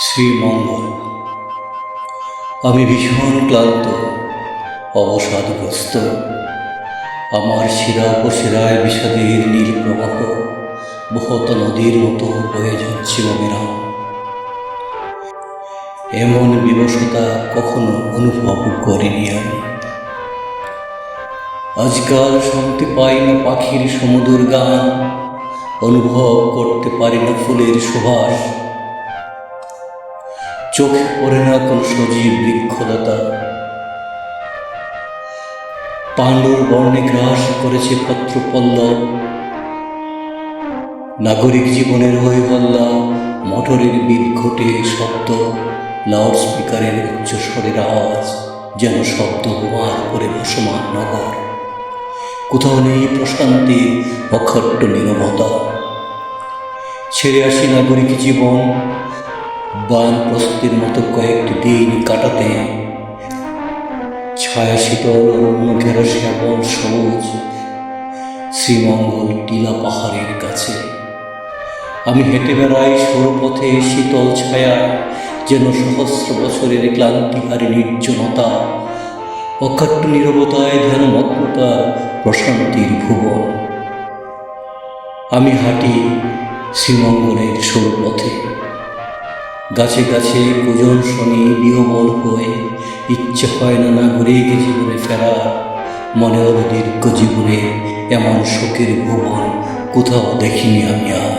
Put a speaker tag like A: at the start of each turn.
A: শ্রীমঙ্গল। আমি ভীষণ ক্লান্ত, অবসাদগ্রস্ত। আমার শিরা উপশিরায় বিষাদের নীল প্রবাহ বহত নদীর মতো বয়ে যাচ্ছে অবিরাম। এমন বিবশতা কখনো অনুভব করিনি আমি। আজকাল শুনতে পাই না পাখির সমুদর গান, অনুভব করতে পারি না ফুলের সুবাস, চোখে পড়ে না কোন সজীব বৃক্ষলতা। পাণ্ডুর বর্ণে গ্রাস করেছে পত্রপল্লব, নাগরিক জীবনের হই হল্লা, মোটরের বিদঘটে শব্দ, লাউড স্পিকারের উচ্চস্বরের আওয়াজ যেন শব্দ বোমার করে ভাসমান নগর। কোথাও নেই প্রশান্তির অখট্ট নীরবতা। ছেড়ে আসি নাগরিক জীবন বানপ্রস্থের মতো কয়েকটি দিন কাটাতে, ছায়া শীতল অরণ্য ঘেরা শ্যামল সবুজ শ্রীমঙ্গল টিলা পাহাড়ের কাছে। আমি হেঁটে বেড়াই সৌরপথে শীতল ছায়া, যেন সহস্র বছরের ক্লান্তিহারী নির্জনতা, অকাট্য নীরবতায় ধ্যানমগ্নতা, প্রশান্তির ভুবন। আমি হাঁটি শ্রীমঙ্গলের সৌরপথে, গাছে গাছে কুজন শুনি বিহবল হয়ে। ইচ্ছে হয় না নাগরিক জীবনে ফেরা, মনে হলো দীর্ঘ জীবনে এমন শোকের ভুবন কোথাও দেখিনি আমি আর।